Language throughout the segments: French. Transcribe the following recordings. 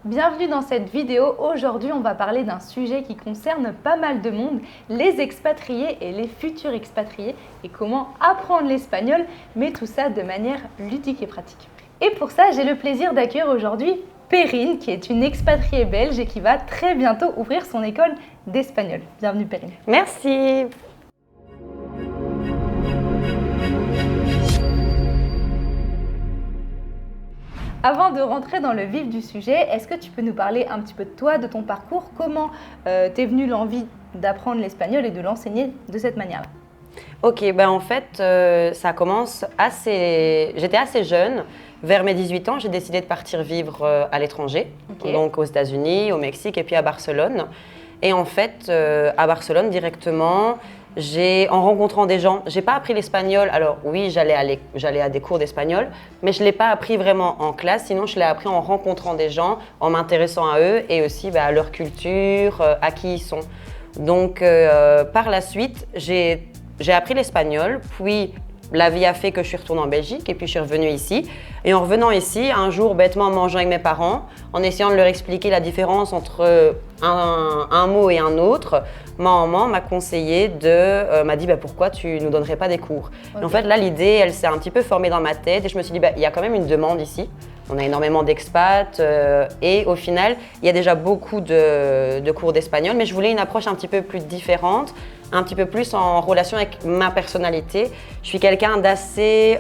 Bienvenue dans cette vidéo. Aujourd'hui, on va parler d'un sujet qui concerne pas mal de monde, les expatriés et les futurs expatriés et comment apprendre l'espagnol, mais tout ça de manière ludique et pratique. Et pour ça, j'ai le plaisir d'accueillir aujourd'hui Perrine, qui est une expatriée belge et qui va très bientôt ouvrir son école d'espagnol. Bienvenue Perrine. Merci. Avant de rentrer dans le vif du sujet, est-ce que tu peux nous parler un petit peu de toi, de ton parcours, comment t'es venue l'envie d'apprendre l'espagnol et de l'enseigner de cette manière-là? Ok, en fait, ça commence j'étais assez jeune. Vers mes 18 ans, j'ai décidé de partir vivre à l'étranger, donc aux États-Unis, au Mexique et puis à Barcelone. Et en fait, à Barcelone directement, en rencontrant des gens, j'ai pas appris l'espagnol. Alors oui, j'allais à des cours d'espagnol, mais je l'ai pas appris vraiment en classe. Sinon, je l'ai appris en rencontrant des gens, en m'intéressant à eux et aussi à leur culture, à qui ils sont. Donc, par la suite, j'ai appris l'espagnol, puis la vie a fait que je suis retournée en Belgique et puis je suis revenue ici. Et en revenant ici, un jour, bêtement, en mangeant avec mes parents, en essayant de leur expliquer la différence entre un mot et un autre, ma maman m'a conseillé m'a dit pourquoi tu nous donnerais pas des cours. Et en fait, là, l'idée, elle s'est un petit peu formée dans ma tête et je me suis dit, il y a quand même une demande ici. On a énormément d'expats et au final, il y a déjà beaucoup de cours d'espagnol, mais je voulais une approche un petit peu plus différente, un petit peu plus en relation avec ma personnalité. Je suis quelqu'un d'assez…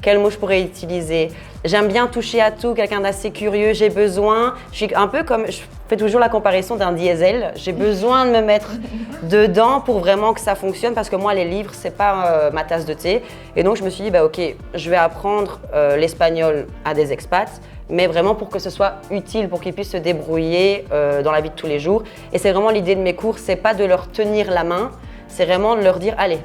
quel mot je pourrais utiliser? J'aime bien toucher à tout, quelqu'un d'assez curieux, je suis un peu comme, je fais toujours la comparaison d'un diesel, j'ai besoin de me mettre dedans pour vraiment que ça fonctionne parce que moi les livres c'est pas ma tasse de thé et donc je me suis dit ok, je vais apprendre l'espagnol à des expats mais vraiment pour que ce soit utile, pour qu'ils puissent se débrouiller dans la vie de tous les jours et c'est vraiment l'idée de mes cours, c'est pas de leur tenir la main, c'est vraiment de leur dire allez,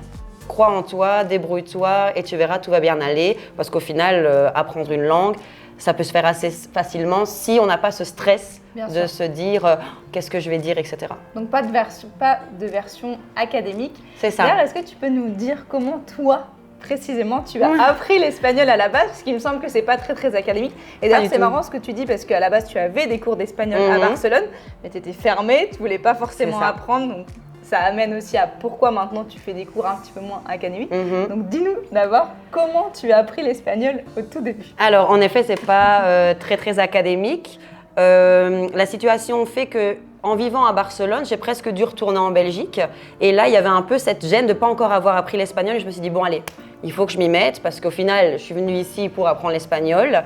crois en toi, débrouille-toi et tu verras, tout va bien aller. Parce qu'au final, apprendre une langue, ça peut se faire assez facilement si on n'a pas ce stress de se dire qu'est-ce que je vais dire, etc. Donc pas de version académique. C'est ça. D'ailleurs, est-ce que tu peux nous dire comment toi, précisément, tu as appris l'espagnol à la base? Parce qu'il me semble que c'est pas très très académique. Et d'ailleurs, c'est marrant ce que tu dis parce qu'à la base, tu avais des cours d'espagnol à Barcelone, mais tu étais fermée, tu voulais pas forcément apprendre. Donc ça amène aussi à pourquoi maintenant tu fais des cours un petit peu moins académiques. Donc dis-nous d'abord comment tu as appris l'espagnol au tout début. Alors en effet, c'est pas très très académique. La situation fait que en vivant à Barcelone, j'ai presque dû retourner en Belgique. Et là, il y avait un peu cette gêne de ne pas encore avoir appris l'espagnol. Et je me suis dit, bon allez, il faut que je m'y mette parce qu'au final, je suis venue ici pour apprendre l'espagnol.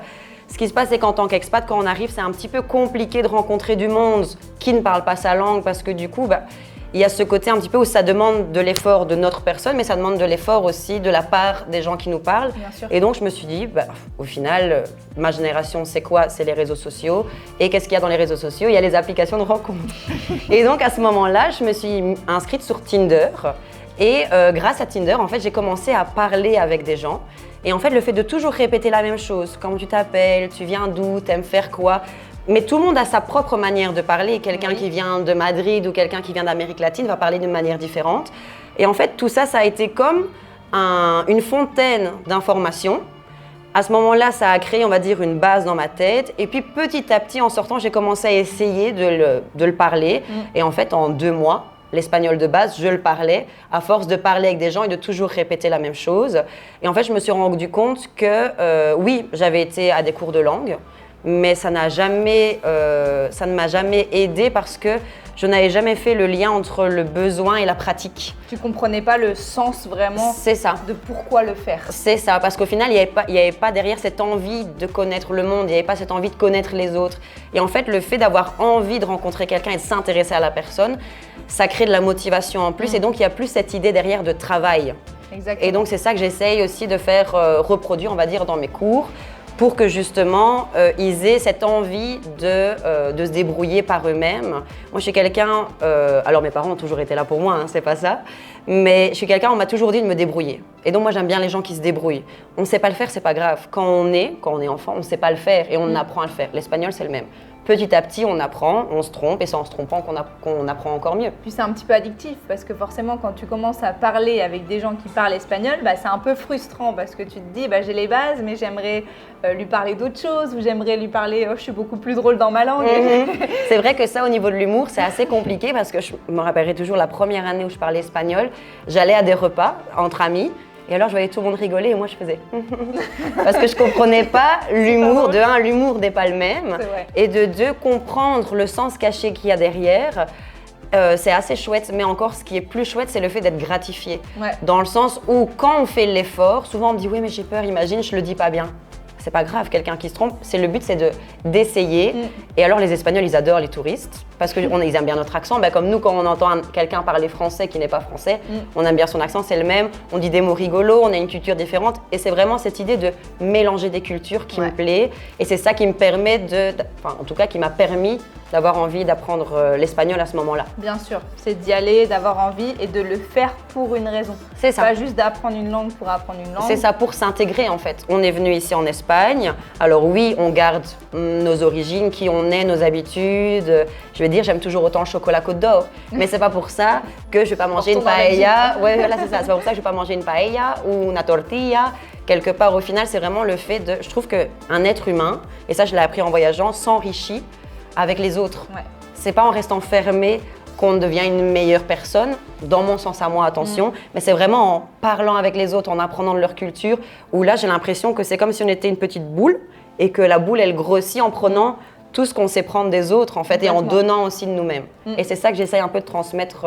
Ce qui se passe, c'est qu'en tant qu'expat, quand on arrive, c'est un petit peu compliqué de rencontrer du monde qui ne parle pas sa langue parce que du coup, il y a ce côté un petit peu où ça demande de l'effort de notre personne, mais ça demande de l'effort aussi de la part des gens qui nous parlent. Bien sûr. Et donc, je me suis dit, au final, ma génération, c'est quoi? C'est les réseaux sociaux. Et qu'est-ce qu'il y a dans les réseaux sociaux? Il y a les applications de rencontres. Et donc, à ce moment-là, je me suis inscrite sur Tinder. Et grâce à Tinder, en fait, j'ai commencé à parler avec des gens. Et en fait, le fait de toujours répéter la même chose, comment tu t'appelles, tu viens d'où, t'aimes faire quoi? Mais tout le monde a sa propre manière de parler. Quelqu'un qui vient de Madrid ou quelqu'un qui vient d'Amérique latine va parler d'une manière différente. Et en fait, tout ça, ça a été comme une fontaine d'informations. À ce moment-là, ça a créé, on va dire, une base dans ma tête. Et puis, petit à petit, en sortant, j'ai commencé à essayer de le parler. Et en fait, en 2 mois, l'espagnol de base, je le parlais à force de parler avec des gens et de toujours répéter la même chose. Et en fait, je me suis rendu compte que, oui, j'avais été à des cours de langue, mais ça ne m'a jamais aidée parce que je n'avais jamais fait le lien entre le besoin et la pratique. Tu ne comprenais pas le sens vraiment de pourquoi le faire. C'est ça, parce qu'au final, il n'y avait pas derrière cette envie de connaître le monde, il n'y avait pas cette envie de connaître les autres. Et en fait, le fait d'avoir envie de rencontrer quelqu'un et de s'intéresser à la personne, ça crée de la motivation en plus. Et donc, il n'y a plus cette idée derrière de travail. Exactement. Et donc, c'est ça que j'essaye aussi de faire reproduire, on va dire, dans mes cours, pour que justement, ils aient cette envie de se débrouiller par eux-mêmes. Moi, je suis quelqu'un… alors, mes parents ont toujours été là pour moi, c'est pas ça. Mais je suis quelqu'un, on m'a toujours dit de me débrouiller. Et donc moi j'aime bien les gens qui se débrouillent. On ne sait pas le faire, c'est pas grave. Quand on est enfant, on ne sait pas le faire et on apprend à le faire. L'espagnol, c'est le même. Petit à petit, on apprend, on se trompe et c'est en se trompant qu'on apprend encore mieux. Puis c'est un petit peu addictif parce que forcément, quand tu commences à parler avec des gens qui parlent espagnol, c'est un peu frustrant parce que tu te dis, j'ai les bases, mais j'aimerais lui parler d'autres choses ou j'aimerais lui parler, je suis beaucoup plus drôle dans ma langue. C'est vrai que ça, au niveau de l'humour, c'est assez compliqué parce que je me rappellerai toujours la première année où je parlais espagnol, j'allais à des repas entre amis. Et alors, je voyais tout le monde rigoler et moi, je faisais parce que je comprenais pas l'humour. De un, l'humour n'est pas le même. Et de deux, comprendre le sens caché qu'il y a derrière. C'est assez chouette, mais encore ce qui est plus chouette, c'est le fait d'être gratifié. Dans le sens où quand on fait l'effort, souvent on me dit oui mais j'ai peur, imagine, je le dis pas bien. C'est pas grave, quelqu'un qui se trompe, le but c'est d'essayer. Et alors les Espagnols, ils adorent les touristes parce qu'ils aiment bien notre accent. Comme nous, quand on entend quelqu'un parler français qui n'est pas français, on aime bien son accent, c'est le même. On dit des mots rigolos, on a une culture différente. Et c'est vraiment cette idée de mélanger des cultures qui me plaît. Et c'est ça qui me permet en tout cas qui m'a permis d'avoir envie d'apprendre l'espagnol à ce moment-là. Bien sûr, c'est d'y aller, d'avoir envie et de le faire pour une raison. C'est ça. Pas juste d'apprendre une langue pour apprendre une langue. C'est ça, pour s'intégrer en fait. On est venu ici en Espagne. Alors oui, on garde nos origines, qui on est, nos habitudes. Je vais dire, j'aime toujours autant le chocolat Côte d'Or. Mais c'est pas pour ça que je vais pas manger une paella. Ouais, voilà, c'est ça. C'est pas pour ça que je vais pas manger une paella ou une tortilla. Quelque part, au final, c'est vraiment le fait de... Je trouve qu'un être humain, et ça je l'ai appris en voyageant, s'enrichit avec les autres. C'est pas en restant fermé qu'on devient une meilleure personne, dans mon sens à moi, attention, mais c'est vraiment en parlant avec les autres, en apprenant de leur culture, où là j'ai l'impression que c'est comme si on était une petite boule et que la boule elle grossit en prenant tout ce qu'on sait prendre des autres en fait et en donnant aussi de nous-mêmes. Et c'est ça que j'essaye un peu de transmettre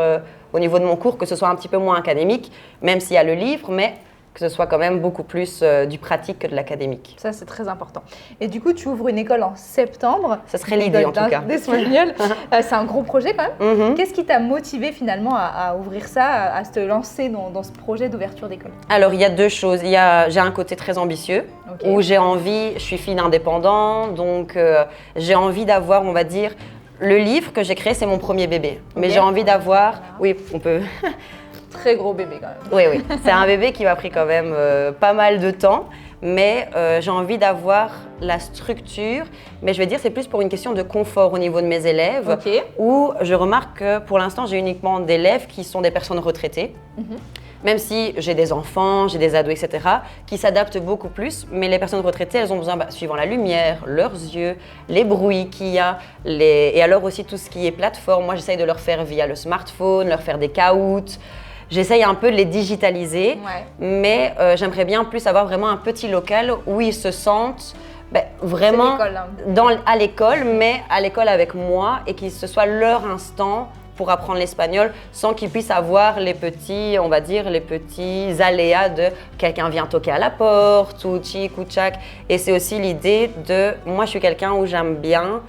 au niveau de mon cours, que ce soit un petit peu moins académique, même s'il y a le livre, mais que ce soit quand même beaucoup plus du pratique que de l'académique. Ça, c'est très important. Et du coup, tu ouvres une école en septembre. Ça serait l'idée en tout cas. D'espagnol. C'est un gros projet quand même. Qu'est-ce qui t'a motivé finalement à ouvrir ça, à te lancer dans ce projet d'ouverture d'école? Alors, il y a deux choses. J'ai un côté très ambitieux, où j'ai envie, je suis fille d'indépendant, donc j'ai envie d'avoir, on va dire, le livre que j'ai créé, c'est mon premier bébé. Mais j'ai envie d'avoir, oui, on peut... Très gros bébé quand même. Oui. C'est un bébé qui m'a pris quand même pas mal de temps, mais j'ai envie d'avoir la structure. Mais je vais dire, c'est plus pour une question de confort au niveau de mes élèves, où je remarque que pour l'instant, j'ai uniquement d'élèves qui sont des personnes retraitées. Même si j'ai des enfants, j'ai des ados, etc., qui s'adaptent beaucoup plus. Mais les personnes retraitées, elles ont besoin, suivant la lumière, leurs yeux, les bruits qu'il y a, et alors aussi tout ce qui est plateforme. Moi, j'essaye de leur faire via le smartphone, leur faire des caouts. J'essaye un peu de les digitaliser, mais j'aimerais bien plus avoir vraiment un petit local où ils se sentent vraiment à l'école, mais à l'école avec moi et que ce soit leur instant pour apprendre l'espagnol sans qu'ils puissent avoir les petits, on va dire, les petits aléas de quelqu'un vient toquer à la porte ou tchic ou tchac. Et c'est aussi l'idée de, moi je suis quelqu'un où j'aime bien,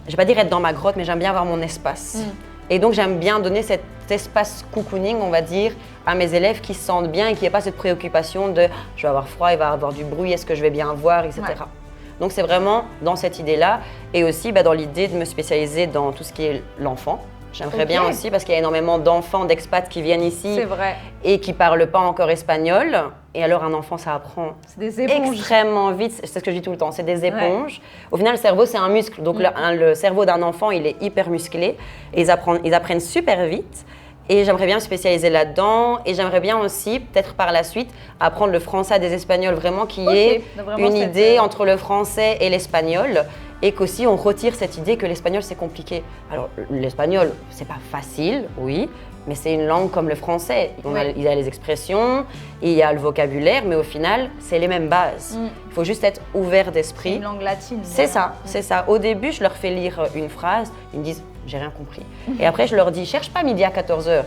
je vais pas dire être dans ma grotte, mais j'aime bien avoir mon espace. Et donc, j'aime bien donner cet espace cocooning, on va dire, à mes élèves qui se sentent bien et qui n'aient pas cette préoccupation de « je vais avoir froid, il va y avoir du bruit, est-ce que je vais bien voir ?» etc. Donc, c'est vraiment dans cette idée-là et aussi dans l'idée de me spécialiser dans tout ce qui est l'enfant. J'aimerais bien aussi parce qu'il y a énormément d'enfants, d'expats qui viennent ici et qui ne parlent pas encore espagnol. Et alors, un enfant, ça apprend extrêmement vite. C'est ce que je dis tout le temps, c'est des éponges. Au final, le cerveau, c'est un muscle. Donc, le cerveau d'un enfant, il est hyper musclé. Et ils apprennent super vite. Et j'aimerais bien me spécialiser là-dedans. Et j'aimerais bien aussi, peut-être par la suite, apprendre le français à des Espagnols, vraiment qu'il y ait une idée entre le français et l'espagnol. Et qu'aussi on retire cette idée que l'espagnol c'est compliqué. Alors l'espagnol c'est pas facile, oui, mais c'est une langue comme le français. Il y a les expressions, il y a le vocabulaire, mais au final c'est les mêmes bases. Il faut juste être ouvert d'esprit. C'est une langue latine. C'est ça, c'est ça. Au début je leur fais lire une phrase, ils me disent j'ai rien compris. Et après je leur dis cherche pas midi à 14h.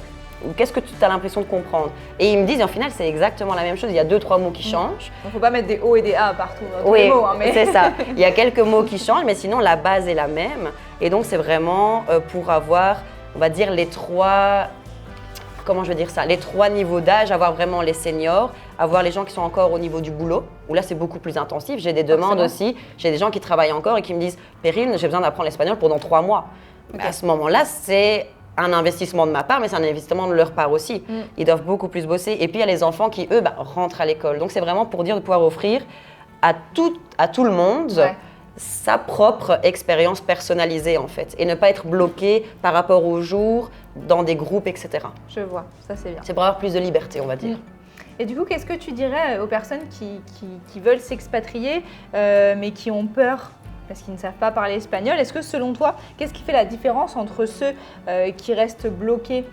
Qu'est-ce que tu as l'impression de comprendre? Et ils me disent, en final, c'est exactement la même chose. Il y a 2-3 mots qui changent. Il ne faut pas mettre des O et des A partout dans tous les mots. Mais... c'est ça. Il y a quelques mots qui changent, mais sinon, la base est la même. Et donc, c'est vraiment pour avoir, on va dire, les trois niveaux d'âge, avoir vraiment les seniors, avoir les gens qui sont encore au niveau du boulot, où là, c'est beaucoup plus intensif. J'ai des demandes aussi. J'ai des gens qui travaillent encore et qui me disent, Perrine, j'ai besoin d'apprendre l'espagnol pendant 3 mois. À ce moment-là, c'est un investissement de ma part, mais c'est un investissement de leur part aussi. Ils doivent beaucoup plus bosser. Et puis, il y a les enfants qui, eux, rentrent à l'école. Donc, c'est vraiment pour dire de pouvoir offrir à tout le monde sa propre expérience personnalisée, en fait. Et ne pas être bloqué par rapport au jour, dans des groupes, etc. Je vois, ça c'est bien. C'est pour avoir plus de liberté, on va dire. Et du coup, qu'est-ce que tu dirais aux personnes qui veulent s'expatrier, mais qui ont peur parce qu'ils ne savent pas parler espagnol? Est-ce que selon toi, qu'est-ce qui fait la différence entre ceux qui restent bloqués,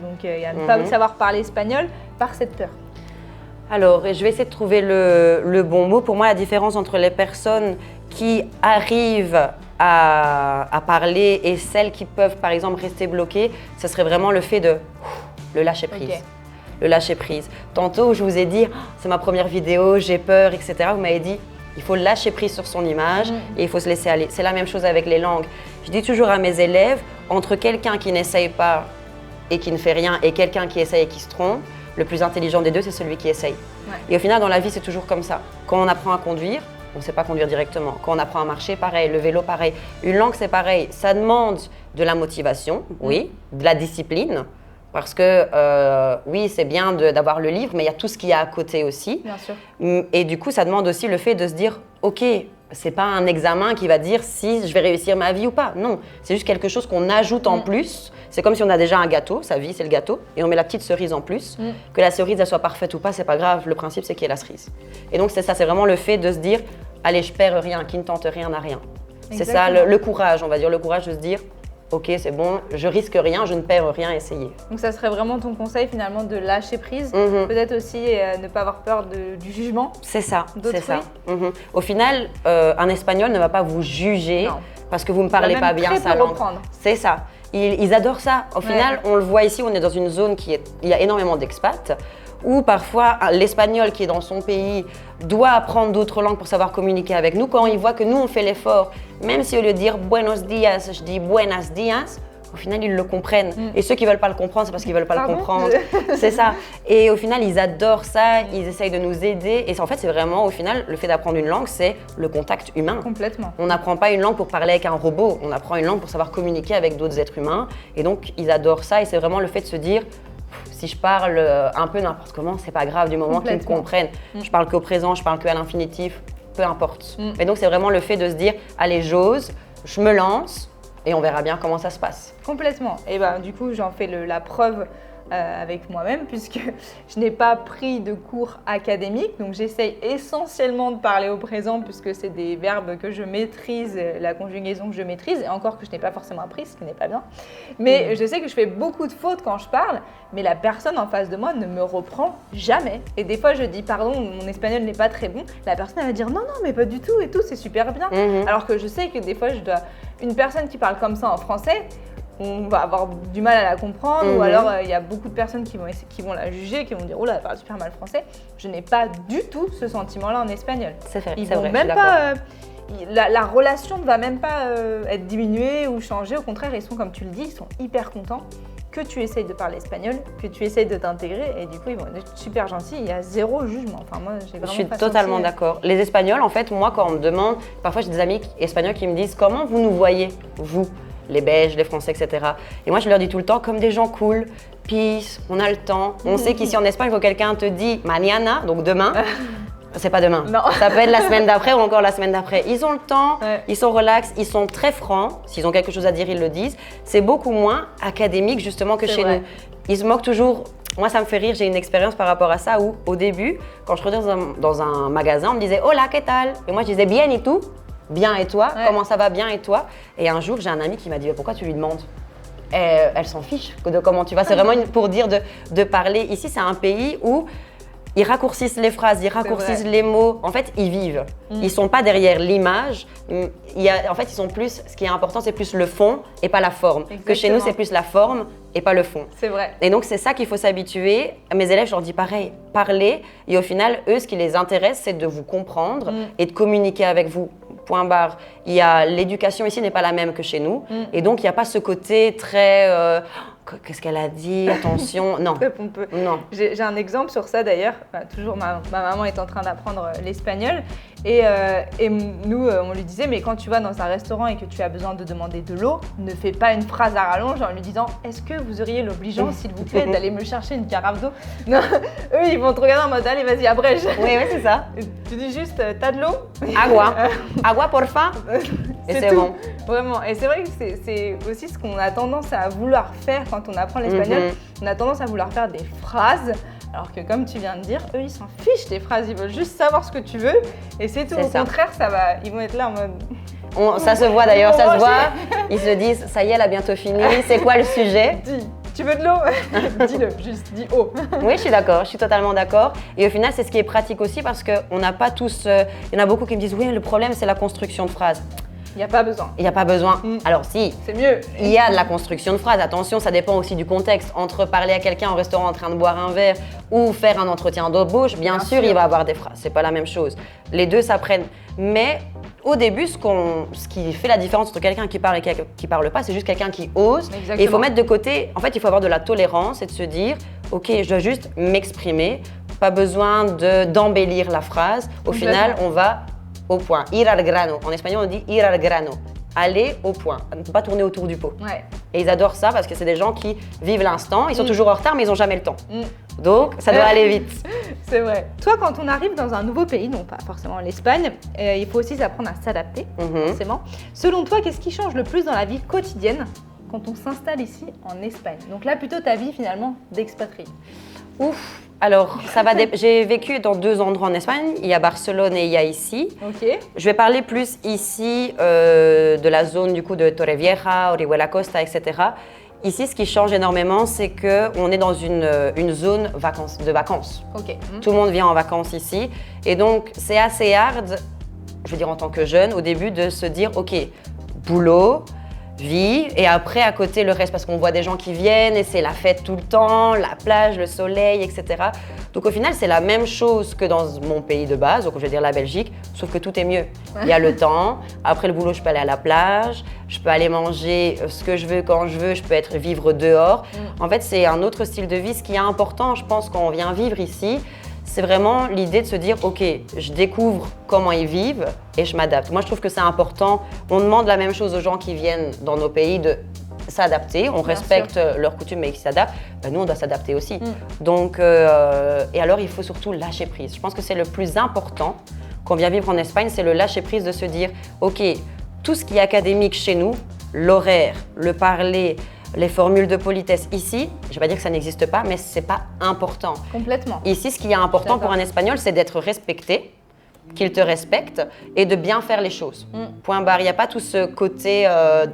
donc à ne pas savoir parler espagnol, par cette peur? Alors, je vais essayer de trouver le bon mot. Pour moi, la différence entre les personnes qui arrivent à parler et celles qui peuvent, par exemple, rester bloquées, ce serait vraiment le fait de le lâcher prise. Okay. Le lâcher prise. Tantôt, je vous ai dit, c'est ma première vidéo, j'ai peur, etc. Vous m'avez dit, il faut lâcher prise sur son image et il faut se laisser aller. C'est la même chose avec les langues. Je dis toujours à mes élèves, entre quelqu'un qui n'essaye pas et qui ne fait rien et quelqu'un qui essaye et qui se trompe, le plus intelligent des deux, c'est celui qui essaye. Et au final, dans la vie, c'est toujours comme ça. Quand on apprend à conduire, on ne sait pas conduire directement. Quand on apprend à marcher, pareil. Le vélo, pareil. Une langue, c'est pareil. Ça demande de la motivation, oui, de la discipline. Parce que, oui, c'est bien d'avoir le livre, mais il y a tout ce qu'il y a à côté aussi. Bien sûr. Et du coup, ça demande aussi le fait de se dire, OK, c'est pas un examen qui va dire si je vais réussir ma vie ou pas. Non, c'est juste quelque chose qu'on ajoute en plus. C'est comme si on a déjà un gâteau, sa vie, c'est le gâteau, et on met la petite cerise en plus. Que la cerise, elle soit parfaite ou pas, c'est pas grave. Le principe, c'est qu'il y ait la cerise. Et donc, c'est ça, c'est vraiment le fait de se dire, allez, je perds rien, qui ne tente rien n'a rien. C'est ça, le courage, on va dire, le courage de se dire, OK, c'est bon, je risque rien, je ne perds rien, essayez. Donc ça serait vraiment ton conseil finalement de lâcher prise, peut-être aussi ne pas avoir peur du jugement. C'est ça, c'est ça. Au final, un Espagnol ne va pas vous juger parce que vous ne parlez pas bien sa langue. C'est ça. Ils adorent ça. Au final, on le voit ici, on est dans une zone il y a énormément d'expats, où parfois l'espagnol qui est dans son pays doit apprendre d'autres langues pour savoir communiquer avec nous. Quand il voit que nous, on fait l'effort, même si au lieu de dire buenos dias, je dis buenas dias, au final, ils le comprennent. Et ceux qui ne veulent pas le comprendre, c'est parce qu'ils ne veulent pas le comprendre. C'est ça. Et au final, ils adorent ça, ils essayent de nous aider. Et en fait, c'est vraiment, au final, le fait d'apprendre une langue, c'est le contact humain. Complètement. On n'apprend pas une langue pour parler avec un robot, on apprend une langue pour savoir communiquer avec d'autres êtres humains. Et donc, ils adorent ça. Et c'est vraiment le fait de se dire, si je parle un peu n'importe comment, c'est pas grave du moment qu'ils me comprennent. Je parle qu'au présent, je parle qu'à l'infinitif, peu importe. Et donc, c'est vraiment le fait de se dire, allez, j'ose, je me lance. Et on verra bien comment ça se passe. Complètement. Et du coup, j'en fais la preuve avec moi-même puisque je n'ai pas pris de cours académiques. Donc, j'essaye essentiellement de parler au présent puisque c'est des verbes que je maîtrise, la conjugaison que je maîtrise. Et encore que je n'ai pas forcément appris, ce qui n'est pas bien. Mais je sais que je fais beaucoup de fautes quand je parle. Mais la personne en face de moi ne me reprend jamais. Et des fois, je dis pardon, mon espagnol n'est pas très bon. La personne elle va dire non, mais pas du tout et tout, c'est super bien. Alors que je sais que des fois, une personne qui parle comme ça en français, on va avoir du mal à la comprendre ou alors il y a beaucoup de personnes qui vont la juger, qui vont dire « Oh là, elle parle super mal français ». Je n'ai pas du tout ce sentiment-là en espagnol. C'est vrai, Ils vont même pas… la relation ne va même pas être diminuée ou changée. Au contraire, ils sont, comme tu le dis, ils sont hyper contents que tu essayes de parler espagnol, que tu essayes de t'intégrer et du coup, ils vont être super gentils. Il y a zéro jugement. Enfin, moi, j'ai vraiment Je suis totalement d'accord. Les Espagnols, en fait, moi, quand on me demande, parfois j'ai des amis espagnols qui me disent « Comment vous nous voyez, vous ?» les Belges, les Français, etc. Et moi, je leur dis tout le temps, comme des gens cool, peace, on a le temps. On sait qu'ici en Espagne, quand quelqu'un te dit mañana, donc demain, c'est pas demain. Non. Ça peut être la semaine d'après ou encore la semaine d'après. Ils ont le temps, ils sont relax, ils sont très francs. S'ils ont quelque chose à dire, ils le disent. C'est beaucoup moins académique, justement, que chez nous. Ils se moquent toujours. Moi, ça me fait rire. J'ai une expérience par rapport à ça où, au début, quand je rentrais dans un magasin, on me disait « Hola, ¿qué tal ?» Et moi, je disais « Bien et tout ?» Bien et toi, comment ça va bien et toi? Et un jour, j'ai un ami qui m'a dit pourquoi tu lui demandes? Elle s'en fiche de comment tu vas. C'est vraiment pour dire de parler. Ici, c'est un pays où ils raccourcissent les phrases, ils raccourcissent les mots. En fait, ils vivent. Ils ne sont pas derrière l'image. En fait, ils sont plus. Ce qui est important, c'est plus le fond et pas la forme. Exactement. Que chez nous, c'est plus la forme et pas le fond. C'est vrai. Et donc, c'est ça qu'il faut s'habituer. À mes élèves, je leur dis pareil, parlez. Et au final, eux, ce qui les intéresse, c'est de vous comprendre et de communiquer avec vous. Point barre. L'éducation ici n'est pas la même que chez nous. Et donc, il n'y a pas ce côté très… qu'est-ce qu'elle a dit? Attention, non. Très pompeux. Non. J'ai un exemple sur ça d'ailleurs. Toujours, ma maman est en train d'apprendre l'espagnol. Et nous, on lui disait, mais quand tu vas dans un restaurant et que tu as besoin de demander de l'eau, ne fais pas une phrase à rallonge en lui disant « Est-ce que vous auriez l'obligeance, s'il vous plaît, d'aller me chercher une carafe d'eau ?» Non, eux, ils vont te regarder en mode « Allez, vas-y, abrège !» Oui, c'est ça. Tu dis juste « T'as de l'eau ?» Agua. Agua, porfa. Et c'est bon. Vraiment. Et c'est vrai que c'est aussi ce qu'on a tendance à vouloir faire quand on apprend l'espagnol. On a tendance à vouloir faire des phrases. Alors que comme tu viens de dire, eux ils s'en fichent tes phrases, ils veulent juste savoir ce que tu veux et c'est tout. Au contraire, ils vont être là en mode... ça se voit d'ailleurs, ça se voit. Ils se disent, ça y est, elle a bientôt fini, c'est quoi le sujet? Dis, tu veux de l'eau? Dis-le, juste dis eau. Oui, je suis d'accord, je suis totalement d'accord. Et au final, c'est ce qui est pratique aussi parce qu'on n'a pas tous... Il y en a beaucoup qui me disent, oui, le problème c'est la construction de phrases. Il n'y a pas besoin. Il n'y a pas besoin. Alors si, c'est mieux. Il y a de la construction de phrases. Attention, ça dépend aussi du contexte. Entre parler à quelqu'un au restaurant en train de boire un verre ou faire un entretien d'embauche, bien sûr, il va avoir des phrases. C'est pas la même chose. Les deux s'apprennent. Mais au début, ce qui fait la différence entre quelqu'un qui parle et quelqu'un qui parle pas, c'est juste quelqu'un qui ose. Exactement. Et il faut mettre de côté, en fait, il faut avoir de la tolérance et de se dire, ok, je dois juste m'exprimer. Pas besoin d'embellir la phrase. Au final, on va au point. Ir al grano. En espagnol, on dit ir al grano. Aller au point. Ne pas tourner autour du pot. Ouais. Et ils adorent ça parce que c'est des gens qui vivent l'instant. Ils sont toujours en retard, mais ils n'ont jamais le temps. Donc, ça doit aller vite. C'est vrai. Toi, quand on arrive dans un nouveau pays, non pas forcément l'Espagne, il faut aussi apprendre à s'adapter, forcément. Selon toi, qu'est-ce qui change le plus dans la vie quotidienne quand on s'installe ici en Espagne? Donc là, plutôt ta vie finalement d'expatrié. Ouf. Alors, j'ai vécu dans 2 endroits en Espagne. Il y a Barcelone et il y a ici. Ok. Je vais parler plus ici de la zone du coup de Torrevieja, Orihuela Costa, etc. Ici, ce qui change énormément, c'est qu'on est dans une zone de vacances. Ok. Tout le monde vient en vacances ici. Et donc, c'est assez hard, je veux dire en tant que jeune, au début, de se dire, ok, boulot, vie, et après à côté le reste parce qu'on voit des gens qui viennent et c'est la fête tout le temps, la plage, le soleil, etc. Donc au final c'est la même chose que dans mon pays de base, donc je vais dire la Belgique, sauf que tout est mieux. Il y a le temps, après le boulot je peux aller à la plage, je peux aller manger ce que je veux quand je veux, je peux vivre dehors. En fait c'est un autre style de vie, ce qui est important je pense quand on vient vivre ici. C'est vraiment l'idée de se dire, ok, je découvre comment ils vivent et je m'adapte. Moi, je trouve que c'est important. On demande la même chose aux gens qui viennent dans nos pays de s'adapter. On respecte leurs coutumes, mais ils s'adaptent. Ben, nous, on doit s'adapter aussi. Donc, et alors, il faut surtout lâcher prise. Je pense que c'est le plus important quand on vient vivre en Espagne, c'est le lâcher prise de se dire, ok, tout ce qui est académique chez nous, l'horaire, le parler, les formules de politesse ici, je ne vais pas dire que ça n'existe pas, mais ce n'est pas important. Complètement. Ici, ce qui est important pour un Espagnol, c'est d'être respecté, qu'il te respecte et de bien faire les choses. Point barre. Il n'y a pas tout ce côté,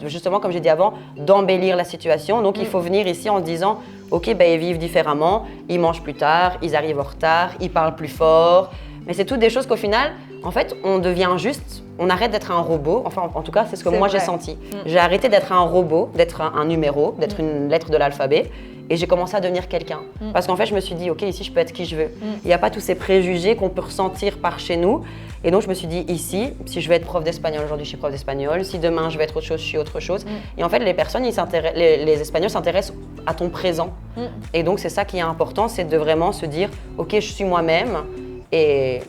justement, comme j'ai dit avant, d'embellir la situation. Donc, il faut venir ici en se disant, ok, ben, ils vivent différemment, ils mangent plus tard, ils arrivent en retard, ils parlent plus fort. Mais c'est toutes des choses qu'au final, en fait, on devient juste, on arrête d'être un robot. Enfin, en tout cas, c'est ce que moi j'ai senti. J'ai arrêté d'être un robot, d'être un numéro, d'être une lettre de l'alphabet. Et j'ai commencé à devenir quelqu'un. Parce qu'en fait, je me suis dit, ok, ici, je peux être qui je veux. Il n'y a pas tous ces préjugés qu'on peut ressentir par chez nous. Et donc, je me suis dit, ici, si je veux être prof d'espagnol, aujourd'hui, je suis prof d'espagnol. Si demain, je vais être autre chose, je suis autre chose. Et en fait, les personnes, les Espagnols s'intéressent à ton présent. Et donc, c'est ça qui est important, c'est de vraiment se dire, ok, je suis moi-même. Et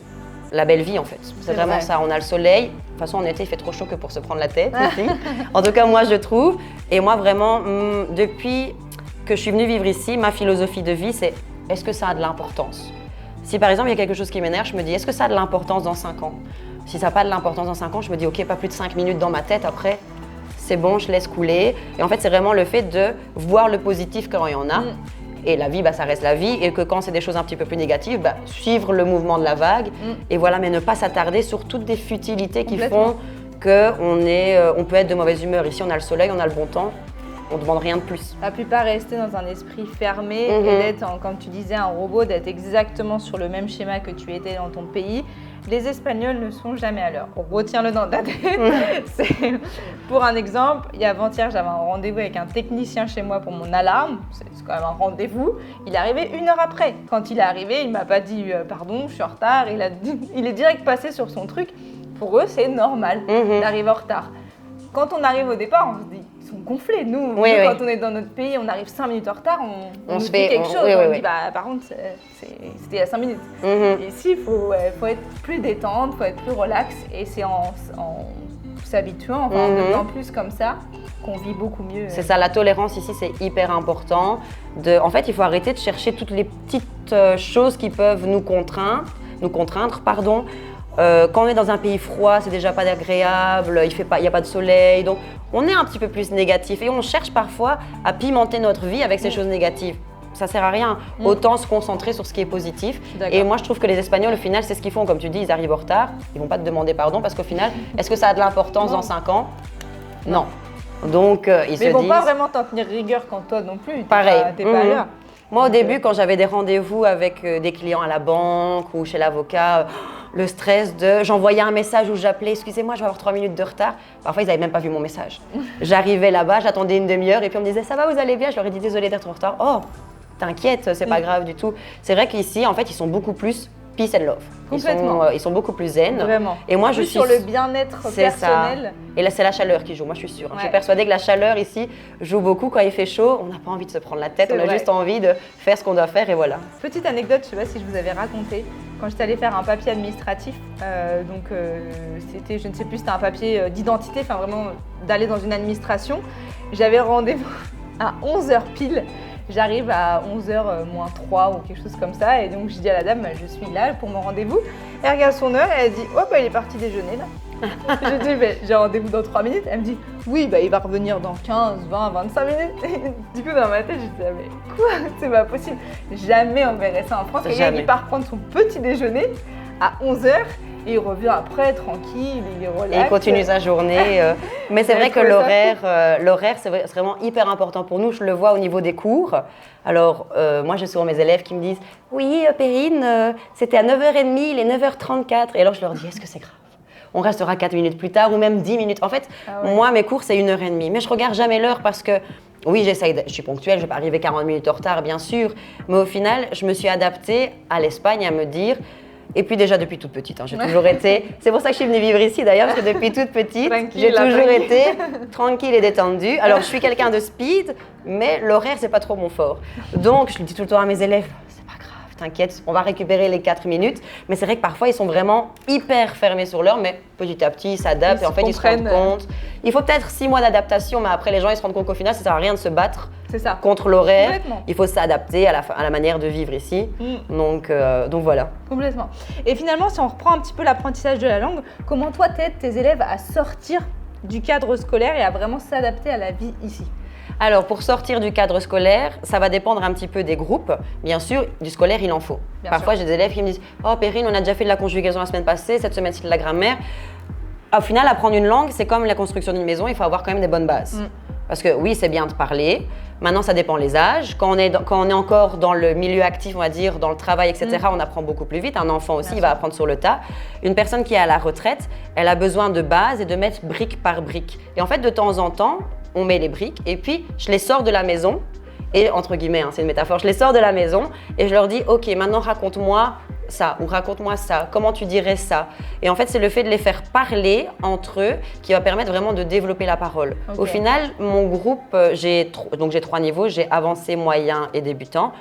la belle vie en fait, c'est vraiment ça, on a le soleil, de toute façon en été il fait trop chaud que pour se prendre la tête ici. En tout cas moi je trouve, et moi vraiment depuis que je suis venue vivre ici, ma philosophie de vie c'est est-ce que ça a de l'importance? Si par exemple il y a quelque chose qui m'énerve, je me dis est-ce que ça a de l'importance dans 5 ans? Si ça n'a pas de l'importance dans 5 ans, je me dis ok, pas plus de 5 minutes dans ma tête, après c'est bon, je laisse couler. Et en fait c'est vraiment le fait de voir le positif quand il y en a. Et la vie, bah, ça reste la vie. Et que quand c'est des choses un petit peu plus négatives, bah, suivre le mouvement de la vague. Et voilà, mais ne pas s'attarder sur toutes des futilités qui font qu'on peut être de mauvaise humeur. Ici, on a le soleil, on a le bon temps. On ne demande rien de plus. La plupart rester dans un esprit fermé et d'être, comme tu disais, un robot, d'être exactement sur le même schéma que tu étais dans ton pays. Les Espagnols ne sont jamais à l'heure. Retiens-le dans ta tête. Pour un exemple, avant-hier, j'avais un rendez-vous avec un technicien chez moi pour mon alarme. C'est quand même un rendez-vous. Il est arrivé 1 heure après. Quand il est arrivé, il ne m'a pas dit « pardon, je suis en retard ». Il est direct passé sur son truc. Pour eux, c'est normal d'arriver en retard. Quand on arrive au départ, on se dit ils sont gonflés. Nous, Oui, quand oui. on est dans notre pays, on arrive 5 minutes en retard, on nous se dit fait- quelque on- chose. oui, On oui, dit, oui. bah, par contre, c'était à 5 minutes. Mhm. Et ici, il faut être plus détente, il faut être plus relax. Et c'est en s'habituant, enfin, en devenant plus comme ça, qu'on vit beaucoup mieux. C'est ça, la tolérance ici, c'est hyper important. En fait, il faut arrêter de chercher toutes les petites choses qui peuvent nous contraindre, pardon. Quand on est dans un pays froid, c'est déjà pas agréable, il n'y a pas de soleil, donc on est un petit peu plus négatif et on cherche parfois à pimenter notre vie avec ces choses négatives. Ça sert à rien. Autant se concentrer sur ce qui est positif. Et moi, je trouve que les Espagnols, au final, c'est ce qu'ils font. Comme tu dis, ils arrivent en retard. Ils vont pas te demander pardon parce qu'au final, est-ce que ça a de l'importance dans 5 ans? Non. Donc, ils se Mais ils vont disent... pas vraiment t'en tenir rigueur quand toi non plus. Pareil. T'es pas à l'heure. Moi, au début, quand j'avais des rendez-vous avec des clients à la banque ou chez l'avocat, le stress de... J'envoyais un message où j'appelais « Excusez-moi, je vais avoir 3 minutes de retard ». Parfois, ils n'avaient même pas vu mon message. J'arrivais là-bas, j'attendais une demi-heure et puis on me disait « Ça va, vous allez bien ?» Je leur ai dit « Désolée d'être en retard. » « Oh, t'inquiète, c'est pas grave du tout. » C'est vrai qu'ici, en fait, ils sont beaucoup plus peace and love. Complètement. Ils sont beaucoup plus zen. Vraiment. Et moi, Plus je suis sur le bien-être C'est ça. personnel. Et là, c'est la chaleur qui joue, moi je suis sûre. Je suis Ouais. persuadée que la chaleur ici joue beaucoup. Quand il fait chaud, on n'a pas envie de se prendre la tête, C'est on a vrai. juste envie de faire ce qu'on doit faire et voilà. Petite anecdote, je sais pas si je vous avais raconté, quand j'étais allée faire un papier administratif, c'était, je ne sais plus, c'était un papier d'identité, enfin vraiment d'aller dans une administration. J'avais rendez-vous à 11h pile. J'arrive à 11h moins 3 ou quelque chose comme ça et donc je dis à la dame, je suis là pour mon rendez-vous. Elle regarde son heure et elle dit, oh bah il est parti déjeuner là. Je dis, mais j'ai rendez-vous dans 3 minutes. Elle me dit, oui, bah il va revenir dans 15, 20, 25 minutes. Et du coup, dans ma tête, je disais, mais quoi? C'est pas possible. Jamais on verrait ça en France. Quelqu'un Jamais. qui part prendre son petit déjeuner à 11h et il revient après, tranquille, il est relax. Et il continue sa journée. Mais c'est vrai que l'horaire, c'est vraiment hyper important pour nous. Je le vois au niveau des cours. Alors, moi, j'ai souvent mes élèves qui me disent « Oui, Perrine, c'était à 9h30, il est 9h34. » Et alors, je leur dis « Est-ce que c'est grave ? On restera 4 minutes plus tard ou même 10 minutes. » En fait, moi, mes cours, c'est 1h30. Mais je regarde jamais l'heure parce que, oui, je suis ponctuelle, je ne vais pas arriver 40 minutes en retard, bien sûr. Mais au final, je me suis adaptée à l'Espagne à me dire... Et puis déjà depuis toute petite, j'ai toujours été... C'est pour ça que je suis venue vivre ici d'ailleurs, parce que depuis toute petite, j'ai toujours été tranquille et détendue. Alors je suis quelqu'un de speed, mais l'horaire, c'est pas trop mon fort. Donc je le dis tout le temps à mes élèves, c'est pas grave, t'inquiète, on va récupérer les 4 minutes. Mais c'est vrai que parfois, ils sont vraiment hyper fermés sur l'heure, mais petit à petit, ils s'adaptent et en fait, ils se rendent compte. Il faut peut-être 6 mois d'adaptation, mais après, les gens, ils se rendent compte qu'au final, ça sert à rien de se battre. C'est ça. Contre l'horaire, Complètement. il faut s'adapter à la manière de vivre ici. Donc voilà. Complètement. Et finalement, si on reprend un petit peu l'apprentissage de la langue, comment toi t'aides tes élèves à sortir du cadre scolaire et à vraiment s'adapter à la vie ici? Alors, pour sortir du cadre scolaire, ça va dépendre un petit peu des groupes. Bien sûr, du scolaire, il en faut. Parfois, j'ai des élèves qui me disent « Oh, Perrine, on a déjà fait de la conjugaison la semaine passée, cette semaine, c'est de la grammaire. » Au final, apprendre une langue, c'est comme la construction d'une maison, il faut avoir quand même des bonnes bases. Parce que oui, c'est bien de parler. Maintenant, ça dépend les âges. Quand on est encore dans le milieu actif, on va dire, dans le travail, etc., on apprend beaucoup plus vite. Un enfant aussi, il va apprendre sur le tas. Une personne qui est à la retraite, elle a besoin de bases et de mettre brique par brique. Et en fait, de temps en temps, on met les briques et puis je les sors de la maison. Et entre guillemets, c'est une métaphore, je les sors de la maison et je leur dis « Ok, maintenant raconte-moi ça ou raconte-moi ça, comment tu dirais ça ?» Et en fait, c'est le fait de les faire parler entre eux qui va permettre vraiment de développer la parole. Au final, mon groupe, j'ai 3 niveaux, j'ai avancé, moyen et débutant.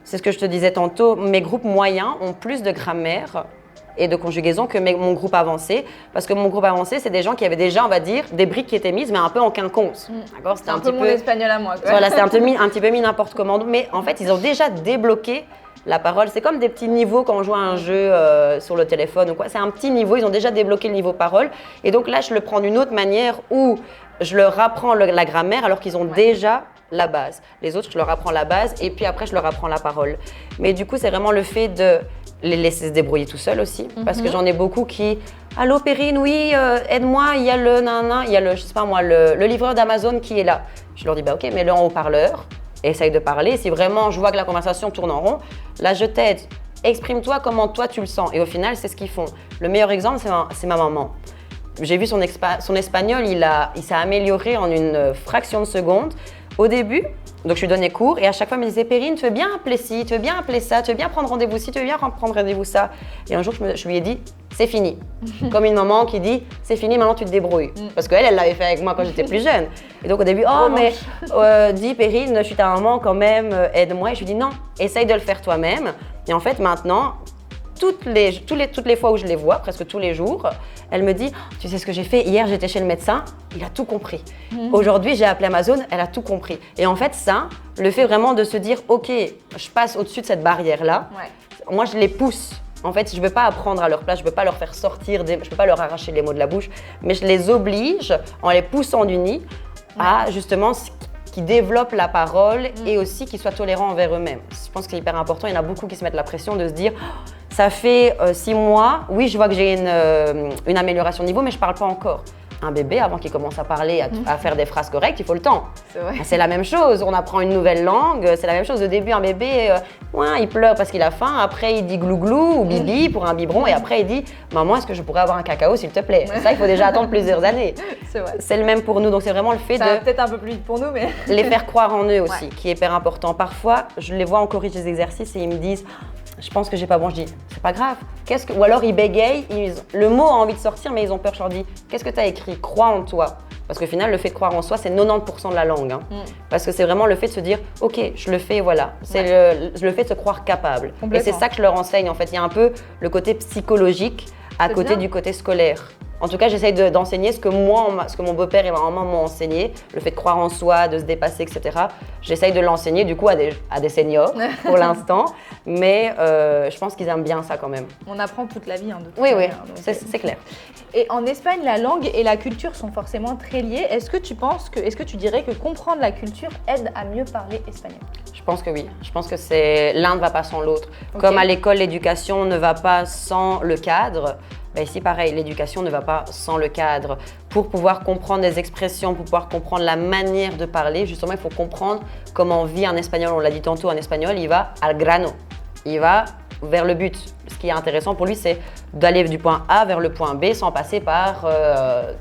C'est ce que je te disais tantôt, mes groupes moyens ont plus de grammaire et de conjugaison que mon groupe avancé. Parce que mon groupe avancé, c'est des gens qui avaient déjà, on va dire, des briques qui étaient mises, mais un peu en quinconce. D'accord ? C'est un peu mon espagnol à moi. Quoi. Voilà, c'est un petit peu mis n'importe comment. Mais en fait, ils ont déjà débloqué la parole. C'est comme des petits niveaux quand on joue à un jeu sur le téléphone ou quoi. C'est un petit niveau, ils ont déjà débloqué le niveau parole. Et donc là, je le prends d'une autre manière où je leur apprends la grammaire alors qu'ils ont déjà la base. Les autres, je leur apprends la base et puis après, je leur apprends la parole. Mais du coup, c'est vraiment le fait de les laisser se débrouiller tout seuls aussi. Parce que j'en ai beaucoup qui « Allô Perrine, oui, aide-moi, il y a le, je sais pas moi, le livreur d'Amazon qui est là. » Je leur dis « Bah ok, mets-le en haut-parleur, essaye de parler. Si vraiment je vois que la conversation tourne en rond, là je t'aide. Exprime-toi comment toi tu le sens. » Et au final, c'est ce qu'ils font. Le meilleur exemple, c'est ma maman. J'ai vu son espagnol, il s'est amélioré en une fraction de seconde. Au début, donc je lui donnais cours et à chaque fois, elle me disait « Perrine, tu veux bien appeler ci, tu veux bien appeler ça, tu veux bien prendre rendez-vous ci, tu veux bien prendre rendez-vous ça ?» Et un jour, je lui ai dit « C'est fini ». Comme une maman qui dit « C'est fini, maintenant tu te débrouilles ». Parce qu'elle l'avait fait avec moi quand j'étais plus jeune. Et donc au début, mais dis Perrine, je suis ta maman quand même, aide-moi. Et je lui dis non, essaye de le faire toi-même. Et en fait maintenant, toutes les fois où je les vois, presque tous les jours, elle me dit « Tu sais ce que j'ai fait? Hier, j'étais chez le médecin, il a tout compris. Aujourd'hui, j'ai appelé Amazon, elle a tout compris. » Et en fait, ça, le fait vraiment de se dire « Ok, je passe au-dessus de cette barrière-là. Ouais. » Moi, je les pousse. En fait, je ne veux pas apprendre à leur place, je ne veux pas leur faire sortir, je ne peux pas leur arracher les mots de la bouche, mais je les oblige, en les poussant du nid, à justement qui développent la parole et aussi qui soient tolérants envers eux-mêmes. Je pense que c'est hyper important. Il y en a beaucoup qui se mettent la pression de se dire ça fait 6 mois, oui, je vois que j'ai une amélioration de niveau, mais je ne parle pas encore. Un bébé, avant qu'il commence à parler, à faire des phrases correctes, il faut le temps. C'est la même chose. On apprend une nouvelle langue, c'est la même chose. Au début, un bébé, il pleure parce qu'il a faim. Après, il dit glouglou ou bibi pour un biberon. Et après, il dit maman, est-ce que je pourrais avoir un cacao, s'il te plaît? Ça, il faut déjà attendre plusieurs années. C'est le même pour nous. Donc, c'est vraiment le fait ça va peut-être un peu plus vite pour nous, mais les faire croire en eux aussi, qui est hyper important. Parfois, je les vois, on corrige des exercices et ils me disent je pense que j'ai pas bon. Je dis, c'est pas grave. Ou alors ils bégayent, le mot a envie de sortir, mais ils ont peur. Je leur dis, qu'est-ce que tu as écrit? Crois en toi. Parce qu'au final, le fait de croire en soi, c'est 90% de la langue. Parce que c'est vraiment le fait de se dire, ok, je le fais, voilà. C'est le fait de se croire capable. Et c'est ça que je leur enseigne. En fait, il y a un peu le côté psychologique à côté du côté scolaire. En tout cas, j'essaye d'enseigner ce que mon beau-père et ma maman m'ont enseigné, le fait de croire en soi, de se dépasser, etc. J'essaye de l'enseigner du coup à des seniors pour l'instant, mais je pense qu'ils aiment bien ça quand même. On apprend toute la vie, de toute manière. Oui, c'est clair. Et en Espagne, la langue et la culture sont forcément très liées. Est-ce que tu dirais que comprendre la culture aide à mieux parler espagnol? Je pense que oui. Je pense que l'un ne va pas sans l'autre. Comme à l'école, l'éducation ne va pas sans le cadre. Ben ici, pareil, l'éducation ne va pas sans le cadre. Pour pouvoir comprendre des expressions, pour pouvoir comprendre la manière de parler, justement, il faut comprendre comment vit un espagnol. On l'a dit tantôt, un espagnol, il va al grano. Il va vers le but. Ce qui est intéressant pour lui, c'est d'aller du point A vers le point B sans passer par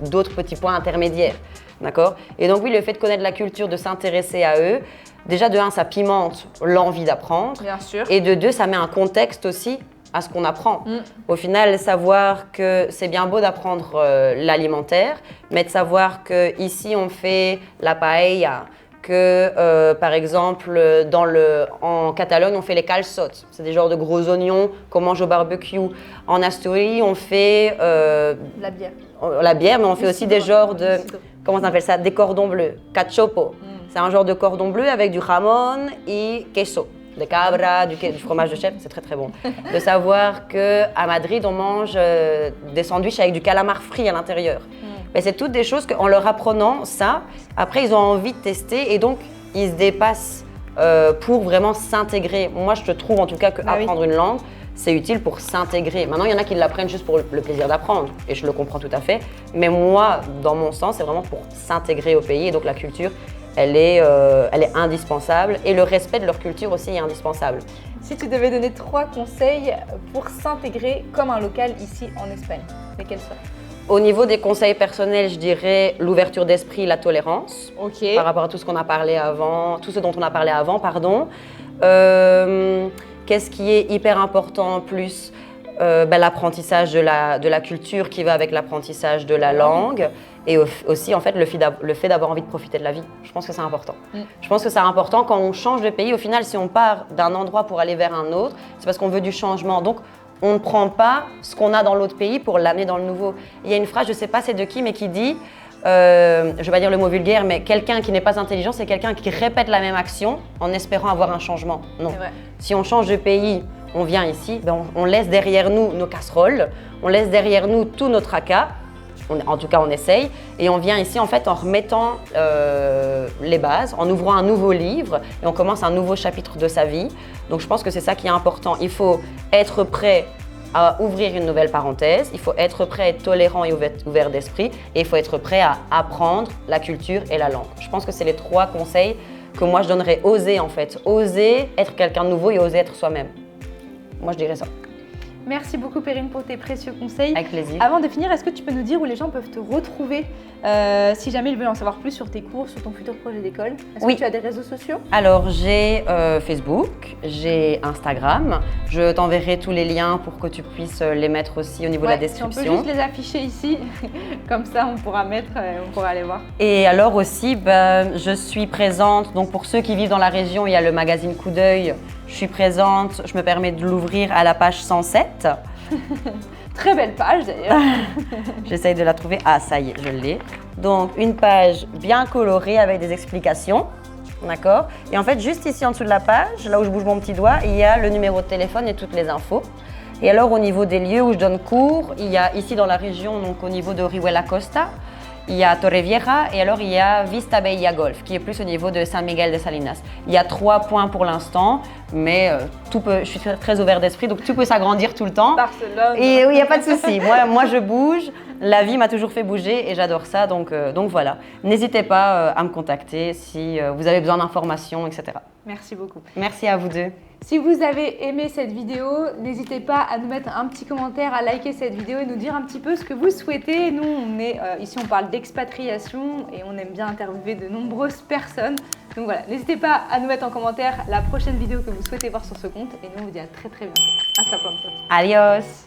d'autres petits points intermédiaires. D'accord? Et donc oui, le fait de connaître la culture, de s'intéresser à eux, déjà de 1, ça pimente l'envie d'apprendre. Bien sûr. Et de 2, ça met un contexte aussi à ce qu'on apprend. Au final, savoir que c'est bien beau d'apprendre l'alimentaire, mais de savoir qu'ici on fait la paella, que par exemple en Catalogne on fait les calçots, c'est des genres de gros oignons qu'on mange au barbecue. En Asturie on fait la bière. La bière, mais on fait aussi des genres de, comment on appelle ça, des cordons bleus, cachopo. C'est un genre de cordon bleu avec du jamon et queso. De cabra, du fromage de chèvre, c'est très très bon. De savoir qu'à Madrid, on mange des sandwichs avec du calamar frit à l'intérieur. Mais c'est toutes des choses qu'en leur apprenant ça, après ils ont envie de tester et donc ils se dépassent pour vraiment s'intégrer. Moi, je trouve en tout cas qu'apprendre une langue, c'est utile pour s'intégrer. Maintenant, il y en a qui l'apprennent juste pour le plaisir d'apprendre et je le comprends tout à fait. Mais moi, dans mon sens, c'est vraiment pour s'intégrer au pays et donc la culture, elle est indispensable et le respect de leur culture aussi est indispensable. Si tu devais donner 3 conseils pour s'intégrer comme un local ici en Espagne, lesquels seraient? Au niveau des conseils personnels, je dirais l'ouverture d'esprit, la tolérance par rapport à tout ce qu'on a parlé avant, tout ce dont on a parlé avant, pardon. Qu'est-ce qui est hyper important en plus? L'apprentissage de la culture qui va avec l'apprentissage de la langue et aussi en fait le fait d'avoir envie de profiter de la vie. Je pense que c'est important. Je pense que c'est important quand on change de pays. Au final, si on part d'un endroit pour aller vers un autre, c'est parce qu'on veut du changement. Donc, on ne prend pas ce qu'on a dans l'autre pays pour l'amener dans le nouveau. Il y a une phrase, je ne sais pas c'est de qui, mais qui dit, je ne vais pas dire le mot vulgaire, mais quelqu'un qui n'est pas intelligent, c'est quelqu'un qui répète la même action en espérant avoir un changement. Non. Si on change de pays, on vient ici, on laisse derrière nous nos casseroles, on laisse derrière nous tout notre tracas. En tout cas, on essaye. Et on vient ici en fait en remettant les bases, en ouvrant un nouveau livre et on commence un nouveau chapitre de sa vie. Donc je pense que c'est ça qui est important. Il faut être prêt à ouvrir une nouvelle parenthèse, il faut être prêt à être tolérant et ouvert d'esprit et il faut être prêt à apprendre la culture et la langue. Je pense que c'est les 3 conseils que moi je donnerais. Oser en fait, oser être quelqu'un de nouveau et oser être soi-même. Moi je dirais ça. Merci beaucoup Perrine pour tes précieux conseils. Avec plaisir. Avant de finir, est-ce que tu peux nous dire où les gens peuvent te retrouver si jamais ils veulent en savoir plus sur tes cours, sur ton futur projet d'école? Est-ce que tu as des réseaux sociaux? Alors j'ai Facebook, j'ai Instagram. Je t'enverrai tous les liens pour que tu puisses les mettre aussi au niveau de la description. Si on peut juste les afficher ici, comme ça on pourra aller voir. Et alors aussi, je suis présente, donc pour ceux qui vivent dans la région, il y a le magazine Coup d'œil. Je suis présente, je me permets de l'ouvrir à la page 107. Très belle page d'ailleurs. J'essaye de la trouver. Ah, ça y est, je l'ai. Donc, une page bien colorée avec des explications. D'accord? Et en fait, juste ici en dessous de la page, là où je bouge mon petit doigt, il y a le numéro de téléphone et toutes les infos. Et alors, au niveau des lieux où je donne cours, il y a ici dans la région, donc au niveau de Orihuela Costa, il y a Torrevieja et alors il y a Vista Bahia Golf qui est plus au niveau de San Miguel de Salinas. Il y a 3 points pour l'instant, mais je suis très ouvert d'esprit, donc tout peut s'agrandir tout le temps. Barcelone. Et oui, il n'y a pas de souci. Moi, je bouge. La vie m'a toujours fait bouger et j'adore ça, donc voilà. N'hésitez pas à me contacter si vous avez besoin d'informations, etc. Merci beaucoup. Merci à vous deux. Si vous avez aimé cette vidéo, n'hésitez pas à nous mettre un petit commentaire, à liker cette vidéo et nous dire un petit peu ce que vous souhaitez. Nous, ici on parle d'expatriation et on aime bien interviewer de nombreuses personnes. Donc voilà, n'hésitez pas à nous mettre en commentaire la prochaine vidéo que vous souhaitez voir sur ce compte et nous on vous dit à très bientôt. Hasta pronto. Adios.